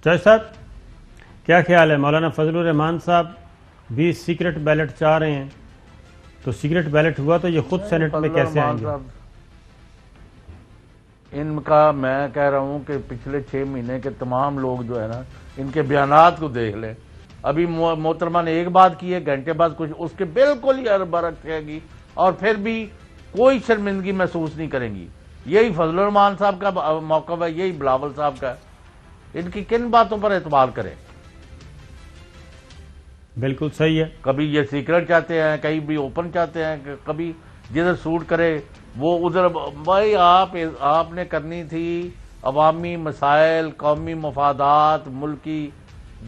جج صاحب کیا خیال ہے؟ مولانا فضل الرحمان صاحب بھی سیکرٹ بیلٹ چاہ رہے ہیں، تو سیکرٹ بیلٹ ہوا تو یہ خود سینٹ میں کیسے آئیں گے؟ ان کا میں کہہ رہا ہوں کہ پچھلے 6 مہینے کے تمام لوگ جو ہے نا ان کے بیانات کو دیکھ لیں. ابھی محترمہ نے ایک بات کی ہے، گھنٹے بعد کچھ اس کے بالکل ہی برعکس کہے گی اور پھر بھی کوئی شرمندگی محسوس نہیں کریں گی. یہی فضل الرحمان صاحب کا موقف ہے، یہی بلاول صاحب کا ہے. ان کی کن باتوں پر اعتبار کریں؟ بالکل صحیح ہے. کبھی یہ سیکرٹ چاہتے ہیں، کہیں بھی اوپن چاہتے ہیں، کبھی جدھر سوٹ کرے وہ ادھر. بھائی آپ نے کرنی تھی عوامی مسائل، قومی مفادات، ملکی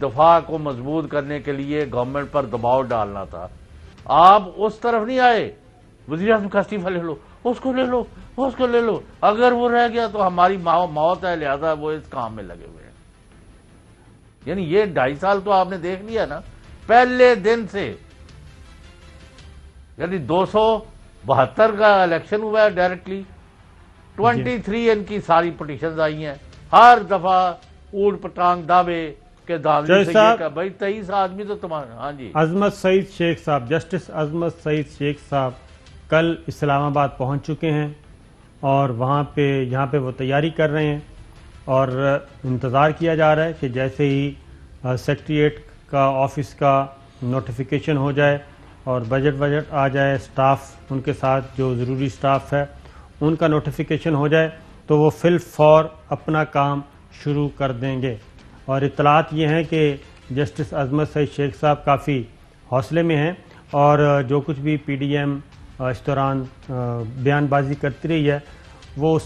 دفاع کو مضبوط کرنے کے لیے گورنمنٹ پر دباؤ ڈالنا تھا. آپ اس طرف نہیں آئے. وزیر اعظم کا استعفیٰ لے لو، اس کو لے لو، اس کو لے لو. اگر وہ رہ گیا تو ہماری موت ہے، لہذا وہ اس کام میں لگے ہوئے ہیں. یعنی یہ 2.5 سال تو آپ نے دیکھ لیا نا پہلے دن سے. یعنی 272 کا الیکشن ہوا ہے ڈائریکٹلی، 23 ان کی ساری پٹیشنز آئی ہیں. ہر دفعہ اوٹ پٹانگ دعوے کے دعوے سے یہ کہ بھائی 23 آدمی تو تمہارے. ہاں جی. عظمت سعید شیخ صاحب، جسٹس عظمت سعید شیخ صاحب کل اسلام آباد پہنچ چکے ہیں اور یہاں پہ وہ تیاری کر رہے ہیں اور انتظار کیا جا رہا ہے کہ جیسے ہی سیکریٹریٹ کا آفس کا نوٹیفیکیشن ہو جائے اور بجٹ آ جائے، سٹاف ان کے ساتھ جو ضروری سٹاف ہے ان کا نوٹیفیکیشن ہو جائے تو وہ فی الفور اپنا کام شروع کر دیں گے. اور اطلاعات یہ ہیں کہ جسٹس عظمت سعید شیخ صاحب کافی حوصلے میں ہیں اور جو کچھ بھی پی ڈی ایم اس دوران بیان بازی کرتی رہی ہے وہ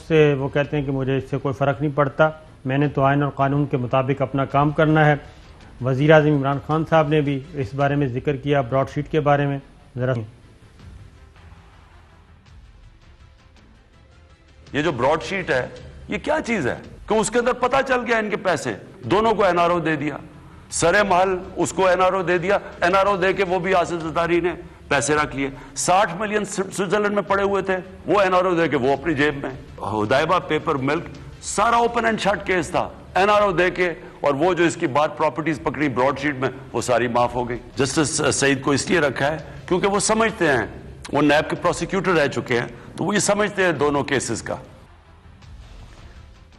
کہتے ہیں کہ مجھے اس سے کوئی فرق نہیں پڑتا، میں نے تو آئین اور قانون کے مطابق اپنا کام کرنا ہے. وزیر اعظم عمران خان صاحب نے بھی اس بارے میں ذکر کیا، براڈ شیٹ کے بارے میں. ذرا یہ جو براڈ شیٹ ہے یہ کیا چیز ہے کہ اس کے اندر پتہ چل گیا ان کے پیسے دونوں کو این آر او دے دیا، سر محل اس کو این آر او دے دیا، این آر او دے کے وہ بھی آصف زرداری نے پیسے رکھ لیے. 60 ملین سوئٹزرلینڈ میں پڑے ہوئے تھے، وہ این آر او دے کے وہ اپنی جیب میں. ہدایبہ پیپر ملک سارا اوپن اینڈ شٹ کیس تھا، این آر او دے کے، اور وہ جو اس کی بات پراپرٹیز پکڑی براڈ شیٹ میں وہ ساری معاف ہو گئی. جسٹس سعید کو اس لیے رکھا ہے کیونکہ وہ سمجھتے ہیں، وہ نیب کے پروسیکیوٹر رہ چکے ہیں تو وہ یہ سمجھتے ہیں دونوں کیسز کا.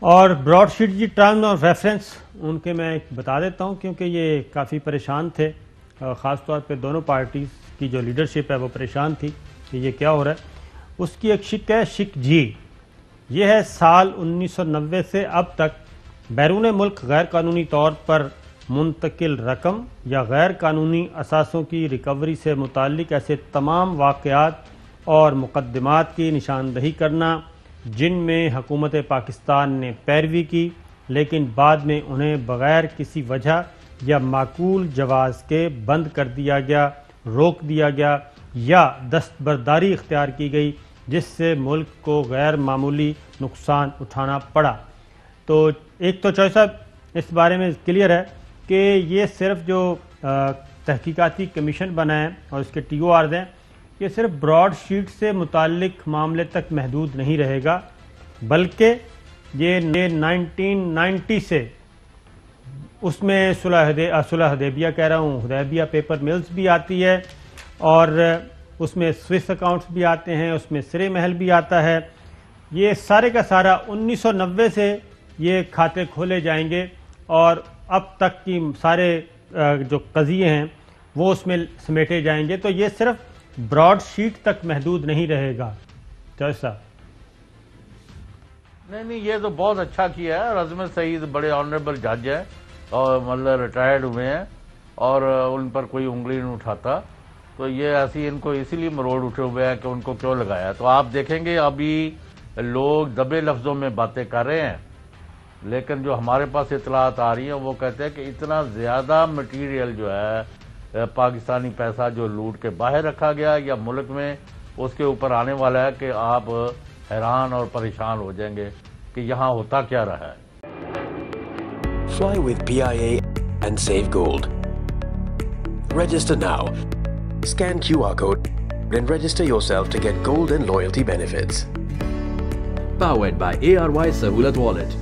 اور براڈ شیٹ کی ٹرم اور ریفرنس ان کے میں بتا دیتا ہوں کیونکہ یہ کافی پریشان تھے، خاص طور پہ دونوں پارٹیز کی جو لیڈرشپ ہے وہ پریشان تھی کہ یہ کیا ہو رہا ہے. اس کی ایک شک ہے، شک جی. یہ ہے سال 1990 سے اب تک بیرون ملک غیر قانونی طور پر منتقل رقم یا غیر قانونی اثاثوں کی ریکوری سے متعلق ایسے تمام واقعات اور مقدمات کی نشاندہی کرنا جن میں حکومت پاکستان نے پیروی کی لیکن بعد میں انہیں بغیر کسی وجہ یا معقول جواز کے بند کر دیا گیا، روک دیا گیا یا دستبرداری اختیار کی گئی جس سے ملک کو غیر معمولی نقصان اٹھانا پڑا. تو ایک تو چوہے صاحب اس بارے میں کلیئر ہے کہ یہ صرف جو تحقیقاتی کمیشن بنا ہے اور اس کے ٹی او آرز ہیں یہ صرف براڈ شیٹ سے متعلق معاملے تک محدود نہیں رہے گا، بلکہ یہ 1990 سے اس میں صلح حدیبیہ کہہ رہا ہوں، حدیبیہ پیپر ملز بھی آتی ہے اور اس میں سوئس اکاؤنٹس بھی آتے ہیں، اس میں سرے محل بھی آتا ہے. یہ سارے کا سارا 1990 سے یہ کھاتے کھولے جائیں گے اور اب تک کی سارے جو قضیے ہیں وہ اس میں سمیٹے جائیں گے. تو یہ صرف براڈ شیٹ تک محدود نہیں رہے گا. جج صاحب نہیں یہ تو بہت اچھا کیا ہے. عظمت سعید بڑے آنریبل جج ہیں اور مطلب ریٹائرڈ ہوئے ہیں اور ان پر کوئی انگلی نہیں اٹھاتا. تو یہ ایسی ان کو اسی لیے مروڑ اٹھے ہوئے ہیں کہ ان کو کیوں لگایا. تو آپ دیکھیں گے ابھی لوگ دبے لفظوں میں باتیں کر رہے ہیں لیکن جو ہمارے پاس اطلاعات آ رہی ہیں وہ کہتے ہیں کہ اتنا زیادہ مٹیریل جو ہے پاکستانی پیسہ جو لوٹ کے باہر رکھا گیا یا ملک میں اس کے اوپر آنے والا ہے کہ آپ حیران اور پریشان ہو جائیں گے کہ یہاں ہوتا کیا رہا ہے. Fly with PIA and save gold. Register now. Scan QR code and register yourself to get gold and loyalty benefits. Powered by ARY Sahulat Wallet.